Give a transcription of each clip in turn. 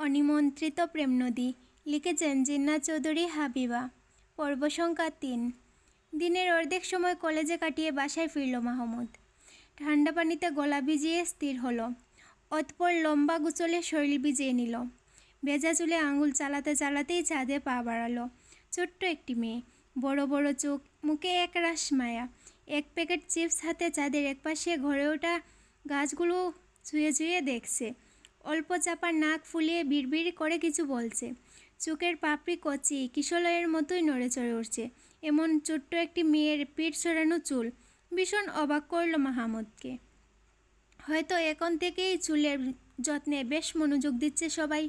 অনিমন্ত্রিত প্রেম নদী লিখেছেন জিন্নাত চৌধুরী হাবিবা। পর্ব সংখ্যা ৩। দিনের অর্ধেক সময় কলেজে কাটিয়ে বাসায় ফিরল মাহমুদ। ঠান্ডা পানিতে গলা ভিজিয়ে স্থির হলো। অতঃপর লম্বা গুচলে শরীর ভিজিয়ে নিল। ভেজা চুলে আঙুল চালাতে চালাতেই ছাদে পা বাড়ালো। ছোট্ট একটি মেয়ে, বড় বড় চোখ, মুখে একরাশ মায়া। এক প্যাকেট চিপস হাতে ছাদের একপাশে ঘরে ওঠা গাছগুলো ছুঁয়ে ছুঁয়ে দেখছে। অল্প চাপা নাক ফুলিয়ে বিড়বিড় করে কিছু বলছে। চোখের পাপড়ি কচি, কিশলয়ের মতোই নড়ে চড়ে উঠছে। এমন ছোট্ট একটি মেয়ের পিঠ ছড়ানো চুল ভীষণ অবাক করল মাহমুদকে। হয়তো এখন থেকেই চুলের যত্নে বেশ মনোযোগ দিচ্ছে সবাই।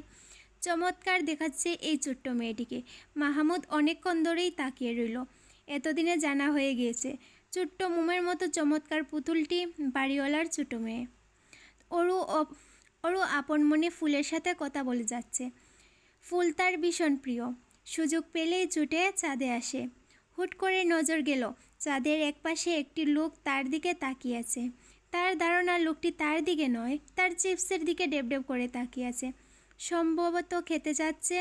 চমৎকার দেখাচ্ছে এই ছোট্ট মেয়েটিকে। মাহমুদ অনেকক্ষণ ধরেই তাকিয়ে রইল। এতদিনে জানা হয়ে গিয়েছে, ছোট্ট মোমের মতো চমৎকার পুতুলটি বাড়িওয়ালার ছোট মেয়ে। ওরও আপন মনে ফুলের সাথে কথা বলে যাচ্ছে। ফুল তার ভীষণ প্রিয়। সুযোগ পেলেই ছুটে ছাদে আসে। হুট করে নজর গেল ছাদের একপাশে একটি লোক তার দিকে তাকিয়ে আছে। তার ধারণা লোকটি তার দিকে নয়, তার চিপসের দিকে ডেবডেব করে তাকিয়ে আছে। সম্ভবত খেতে যাচ্ছে,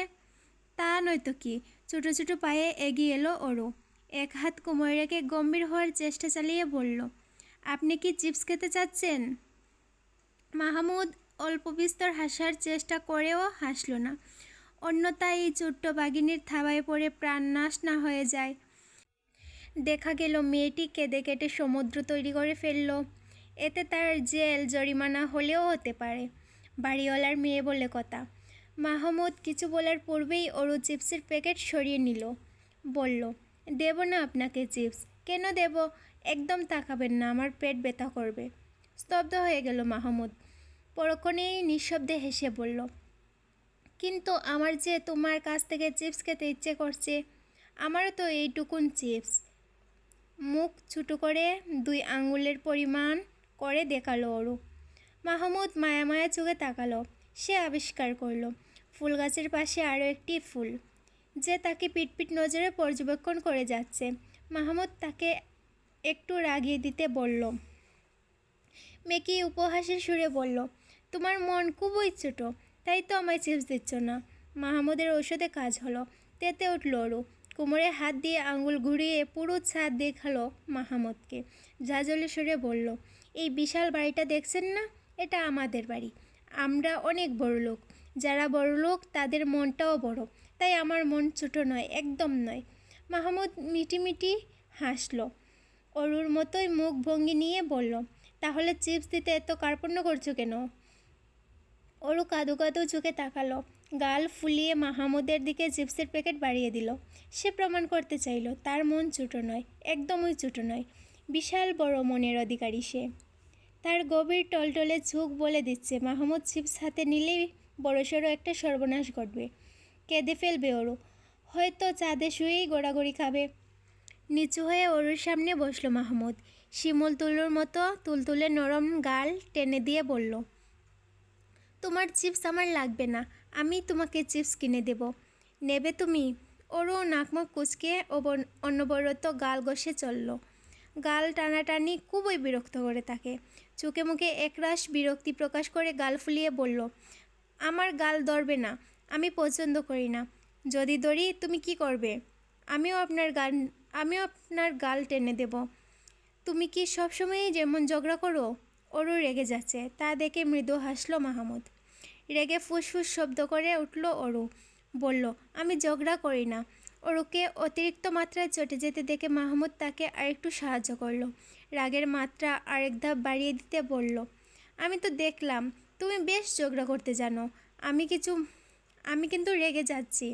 তা নয়তো কি। ছোটো ছোটো পায়ে এগিয়ে এলো ওরও। এক হাত কোমরে রেখে গম্ভীর হওয়ার চেষ্টা চালিয়ে বলল, আপনি কি চিপস খেতে চাচ্ছেন? মাহমুদ অল্প বিস্তর হাসার চেষ্টা করেও হাসল না। অন্যথায় এই ছোট্ট বাঘিনীর থাবায় পড়ে প্রাণ নাশ না হয়ে যায়। দেখা গেল মেয়েটি কেঁদে কেটে সমুদ্র তৈরি করে ফেলল। এতে তার জেল জরিমানা হলেও হতে পারে। বাড়িওয়ালার মেয়ে বলে কথা। মাহমুদ কিছু বলার পূর্বেই ওরু চিপসের প্যাকেট সরিয়ে নিল। বলল, দেব না আপনাকে চিপস। কেন দেব? একদম তাকাবেন না, আমার পেট ব্যথা করবে। স্তব্ধ হয়ে গেল মাহমুদ। পরক্ষণেই নিঃশব্দে হেসে বলল, কিন্তু আমার যে তোমার কাছ থেকে চিপস খেতে ইচ্ছে করছে। আমারও তো এইটুকুন চিপস। মুখ ছোটো করে 2 আঙুলের পরিমাণ করে দেখালো ওরু। মাহমুদ মায়া মায়া চোখে তাকালো। সে আবিষ্কার করলো ফুল গাছের পাশে আরও একটি ফুল, যে তাকে পিটপিট নজরে পর্যবেক্ষণ করে যাচ্ছে। মাহমুদ তাকে একটু রাগিয়ে দিতে বলল। মেকি উপহাসের সুরে বলল, তোমার মন খুবই ছোট, তাই তো আমায় চিপস দিচ্ছ না। মাহমুদের ঔষধে কাজ হলো। তেতে উঠল ওরু। কোমরে হাত দিয়ে আঙুল ঘুরিয়ে পুরো ছাদ দেখালো মাহমুদকে। ঝাঁঝালো সুরে বলল, এই বিশাল বাড়িটা দেখছেন না? এটা আমাদের বাড়ি। আমরা অনেক বড় লোক। যারা বড় লোক তাদের মনটাও বড়। তাই আমার মন ছোট নয়, একদম নয়। মাহমুদ মিটিমিটি হাসল। অরুর মতোই মুখ ভঙ্গি নিয়ে বলল, তাহলে চিপস দিতে এত কার্পণ্য করছো কেন? ওরু কাঁদো কাঁদো চোখে তাকালো। গাল ফুলিয়ে মাহমুদের দিকে চিপসের প্যাকেট বাড়িয়ে দিল। সে প্রমাণ করতে চাইল তার মন ছোটো নয়, একদমই ছোটো নয়। বিশাল বড় মনের অধিকারী সে। তার গভীর টলটলে চোখ বলে দিচ্ছে মাহমুদ চিপস হাতে নিলেই বড়সড় একটা সর্বনাশ ঘটবে। কেঁদে ফেলবে ওরু। হয়তো চাঁদে শুয়েই গড়াগড়ি খাবে। নিচু হয়ে ওরুর সামনে বসলো মাহমুদ। শিমুল তুলোর মতো তুলতুলে নরম গাল টেনে দিয়ে বলল, তোমার চিপস আমার লাগবে না, আমি তোমাকে চিপস কিনে দেব। নেবে তুমি? ওরও নাকমুখ কুচকে অনবরত গাল ঘষে চলল। গাল টানাটানি খুবই বিরক্ত করে তাকে। চোখে মুখে একরাশ বিরক্তি প্রকাশ করে গাল ফুলিয়ে বলল, আমার গাল ধরবে না, আমি পছন্দ করি না। যদি ধরি তুমি কি করবে? আমিও আপনার গাল টেনে দেব। তুমি কি সবসময়ই যেমন ঝগড়া করো? ওরও রেগে যাচ্ছে, তা দেখে মৃদু হাসলো মাহমুদ। রেগে ফুসফুস শব্দ করে উঠল ওরু। বলল, আমি ঝগড়া করি না। ওরুকে অতিরিক্ত মাত্রায় চটে যেতে দেখে মাহমুদ তাকে আরেকটু সাহায্য করল। রাগের মাত্রা আরেক ধাপ বাড়িয়ে দিতে বলল, আমি তো দেখলাম তুমি বেশ ঝগড়া করতে জানো। আমি কিন্তু রেগে যাচ্ছি।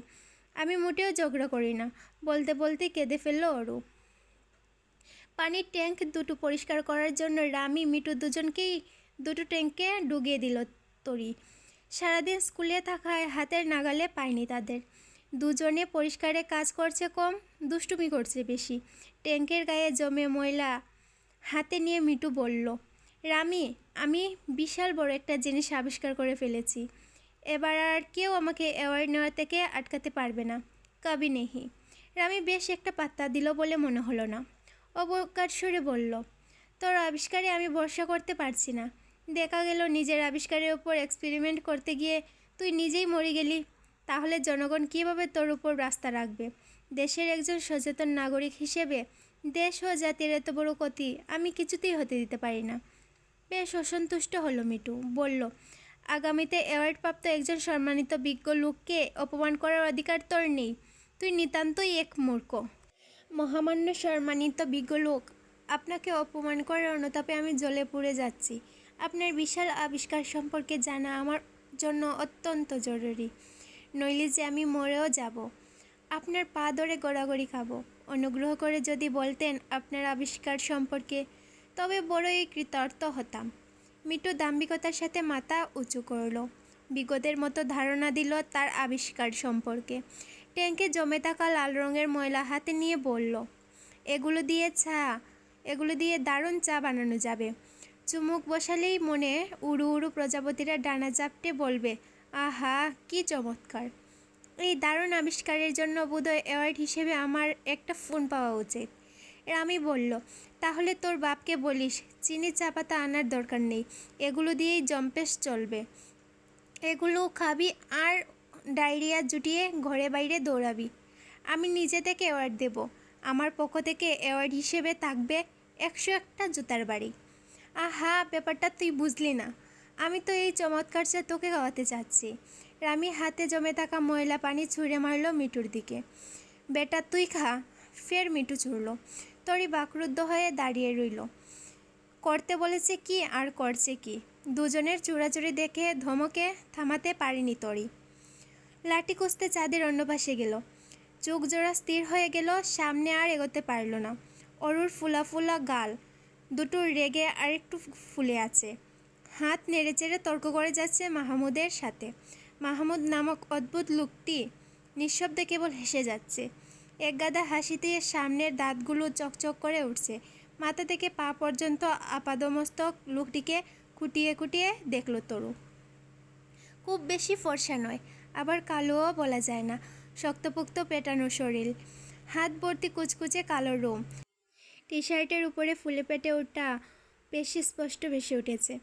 আমি মোটেও ঝগড়া করি না। বলতে বলতে কেঁদে ফেলল ওরু। পানির ট্যাঙ্ক দুটো পরিষ্কার করার জন্য রামি মিটু দুজনকেই দুটো ট্যাঙ্কে ডুবিয়ে দিল তরি। সারাদিন স্কুলে থাকায় হাতের নাগালে পায়নি তাদের। দুজনে পরিষ্কারে কাজ করছে কম, দুষ্টুমি করছে বেশি। ট্যাঙ্কের গায়ে জমে ময়লা হাতে নিয়ে মিটু বলল, রামি, আমি বিশাল বড় একটা জিনিস আবিষ্কার করে ফেলেছি। এবার আর কেউ আমাকে অ্যাওয়ার্ড নেওয়া থেকে আটকাতে পারবে না। কবি নেহি। রামি বেশ একটা পাত্তা দিল বলে মনে হলো না। অবজ্ঞার সুরে বলল, তোর আবিষ্কারে আমি ভরসা করতে পারছি না। দেখা গেল নিজের আবিষ্কারের ওপর এক্সপেরিমেন্ট করতে গিয়ে তুই নিজেই মরে গেলি, তাহলে জনগণ কীভাবে তোর উপর রাস্তা রাখবে? দেশের একজন সচেতন নাগরিক হিসেবে দেশ ও জাতির এত বড় ক্ষতি আমি কিছুতেই হতে দিতে পারি না। বেশ অসন্তুষ্ট হলো মিটু। বলল, আগামীতে অ্যাওয়ার্ডপ্রাপ্ত একজন সম্মানিত বিজ্ঞ লোককে অপমান করার অধিকার তোর নেই। তুই নিতান্তই এক মূর্খ। মহামান্য সম্মানিত বিজ্ঞ লোক, আপনাকে অপমান করার অনুতাপে আমি জ্বলে পুড়ে যাচ্ছি। আপনার বিশাল আবিষ্কার সম্পর্কে জানা আমার জন্য অত্যন্ত জরুরি, নইলে যে আমি মরেও যাব। আপনার পা ধরে গড়াগড়ি খাবো। অনুগ্রহ করে যদি বলতেন আপনার আবিষ্কার সম্পর্কে, তবে বড়ই কৃতার্থ হতাম। মিটু দাম্ভিকতার সাথে মাথা উঁচু করল। বিগতের মতো ধারণা দিল তার আবিষ্কার সম্পর্কে। ট্যাঙ্কে জমে থাকা লাল রঙের ময়লা হাতে নিয়ে বলল, এগুলো দিয়ে দারুণ চা বানানো যাবে। চুমুক বসালেই মনে উড়ু উড়ু প্রজাপতিরা ডানা চাপটে বলবে, আহা কি চমৎকার! এই দারুণ আবিষ্কারের জন্য বোধহয় অ্যাওয়ার্ড হিসেবে আমার একটা ফোন পাওয়া উচিত। রামি বলল, তাহলে তোর বাপকে বলিস চিনি চা পাতা আনার দরকার নেই, এগুলো দিয়েই জম্পেশ চলবে। এগুলো খাবি আর ডায়রিয়া জুটিয়ে ঘরে বাইরে দৌড়াবি। আমি নিজে থেকে অ্যাওয়ার্ড দেব। আমার পক্ষ থেকে অ্যাওয়ার্ড হিসেবে থাকবে 101টা জুতার বাড়ি। আহা, ব্যাপারটা তুই বুঝলি না। আমি তো এই চমৎকার চা তোকে খাওয়াতে চাচ্ছি। রামি হাতে জমে থাকা ময়লা পানি ছুঁড়ে মারল মিটুর দিকে। বেটা তুই খা। ফের মিটু ছুড়ল। তরি বাকরুদ্ধ হয়ে দাঁড়িয়ে রইল। করতে বলেছে কি আর করছে কি, দুজনের চুরাচুরি দেখে ধমকে থামাতে পারেনি তরি। লাঠি কুস্তে চাঁদের অন্য পাশে গেল। চোখ জোড়া স্থির হয়ে গেল, সামনে আর এগোতে পারল না। অরুর ফুলা ফুলা গাল দুটো রেগে আরেকটু ফুলে আছে। হাত নেড়েচেড়ে তর্ক করে যাচ্ছে মাহমুদের সাথে। মাহমুদ নামক অদ্ভুত লোকটি নিঃশব্দে কেবল হেসে যাচ্ছে। একগাদা হাসিতে সামনের দাঁতগুলো চকচক করে উঠছে। মাথা থেকে পা পর্যন্ত আপাদমস্তক লোকটিকে খুঁটিয়ে খুঁটিয়ে দেখল তরু। খুব বেশি ফর্সা নয়, আবার কালোও বলা যায় না। শক্তপোক্ত পেটানো শরীর, হাত ভর্তি কুচকুচে কালো রোম। টি শার্টের উপরে ফুলে পেটে ওঠা বেশি স্পষ্ট ভেসে উঠেছে।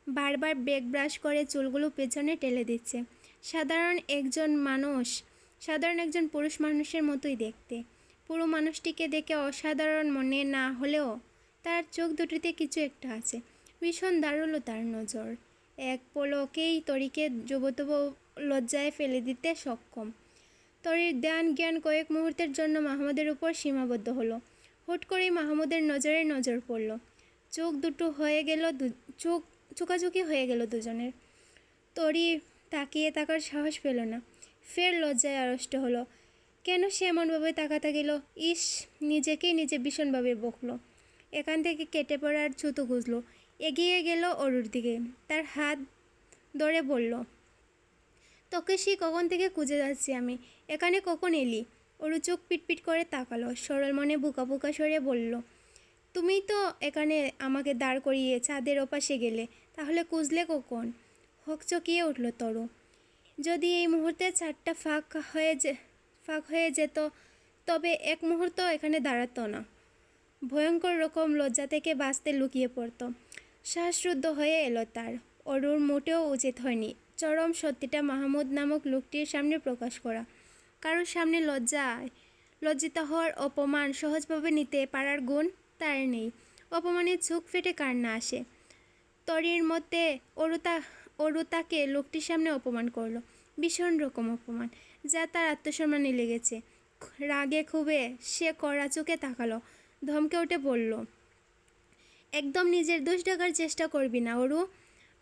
বারবার ব্রেক ব্রাশ করে চুলগুলো পেছনে টেলে দিচ্ছে। সাধারণ একজন পুরুষ মানুষের মতোই দেখতে। পুরো মানুষটিকে দেখে অসাধারণ মনে না হলেও তার চোখ দুটিতে কিছু একটা আছে। ভীষণ দারুণ তার নজর। এক পলকেই তরিকে যুবতব লজ্জায় ফেলে দিতে সক্ষম। তরির ধ্যান জ্ঞান কয়েক মুহূর্তের জন্য মাহমুদের উপর সীমাবদ্ধ হলো। হুট করেই মাহমুদের নজর পড়ল। চোখাচোখি হয়ে গেল দুজনের। তরি তাকিয়ে থাকার সাহস পেল না। ফের লজ্জায় আড়ষ্ট হলো। কেন সে এমনভাবে তাকাতে গেল? ইস, নিজেকেই নিজে ভীষণভাবে বকল। এখান থেকে কেটে পড়ার ছুতো খুঁজল। এগিয়ে গেল অরুর দিকে, তার হাত ধরে বলল, তোকে সেই কখন থেকে খুঁজে যাচ্ছি আমি, এখানে কখন এলি? অরু চোখ পিটপিট করে তাকালো। সরল মনে বুকা বুকা সরে বলল, তুমিই তো এখানে আমাকে দাঁড় করিয়ে ছাদের ওপাশে গেলে, তাহলে খুঁজলে কখন? হকচকিয়ে উঠল তরু। যদি এই মুহূর্তে ছাদটা ফাঁক হয়ে যেত, তবে এক মুহূর্ত এখানে দাঁড়াতো না। ভয়ঙ্কর রকম লজ্জা থেকে বাঁচতে লুকিয়ে পড়ত। শ্বাসরুদ্ধ হয়ে এলো তার। অরুর মোটেও উচিত হয়নি চরম সত্যিটা মাহমুদ নামক লোকটির সামনে প্রকাশ করা। কারোর সামনে লজ্জিত হওয়ার, অপমান সহজভাবে নিতে পারার গুণ তার নেই। অপমানের চোখ ফেটে কার না আসে। তরির মতে অরু তাকে লোকটির সামনে অপমান করলো। ভীষণ রকম অপমান, যা তার আত্মসম্মানে লেগেছে। রাগে ক্ষোভে সে কড়া চোখে তাকালো। ধমকে উঠে বলল, একদম নিজের দোষ ঢাকার চেষ্টা করবি না অরু।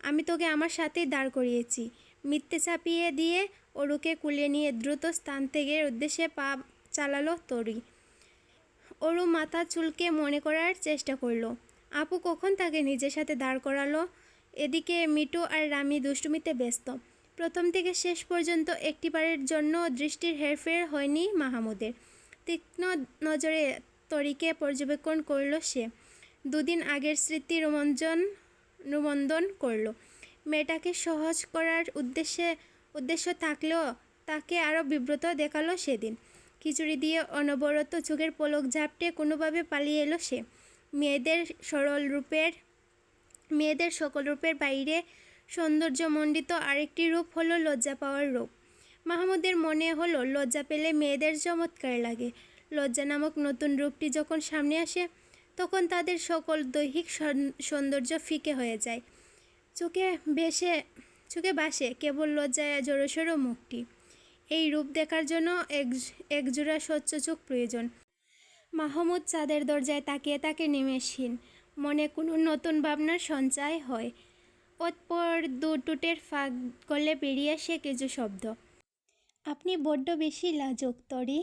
আমি তোকে আমার সাথেই দাঁড় করিয়েছি। মিথ্যে চাপিয়ে দিয়ে অরুকে কুলিয়ে নিয়ে দ্রুত স্থান ত্যাগের উদ্দেশ্যে পা চালালো তরি। অরু মাথা চুলকে মনে করার চেষ্টা করলো আপু কখন তাকে নিজের সাথে দাঁড় করালো। এদিকে মিটু আর রামি দুষ্টুমিতে ব্যস্ত। প্রথম থেকে শেষ পর্যন্ত একটিবারের জন্য দৃষ্টির হেরফের হয়নি মাহমুদের। তীক্ষ্ণ নজরে তরিকে পর্যবেক্ষণ করল সে। দুদিন আগের স্মৃতি রোমন্থন করল। মেয়েটাকে সহজ করার উদ্দেশ্য থাকলেও তাকে আরও বিব্রত দেখালো সেদিন। খিচুড়ি দিয়ে অনবরত চোখের পলক ঝাপটে কোনোভাবে পালিয়ে এলো সে। মেয়েদের সকল রূপের বাইরে সৌন্দর্যমণ্ডিত আরেকটি রূপ হলো লজ্জা পাওয়ার রূপ। মাহমুদের মনে হলো লজ্জা পেলে মেয়েদের চমৎকার লাগে। লজ্জা নামক নতুন রূপটি যখন সামনে আসে তখন তাদের সকল দৈহিক সৌন্দর্য ফিকে হয়ে যায়। চোখে ভাসে কেবল লজ্জায় জড়সড় মুখটি। এই রূপ দেখার জন্য একজোড়া স্বচ্ছ চোখ প্রয়োজন। মাহমুদ চাঁদের দরজায় তাকিয়ে তাকে নিমেষহীন। মনে কোনো নতুন ভাবনার সঞ্চার হয়। অতঃপর দু ঠোঁটের ফাঁক গলে বেরিয়ে আসে কিছু শব্দ। আপনি বড্ড বেশি লাজুক তরি।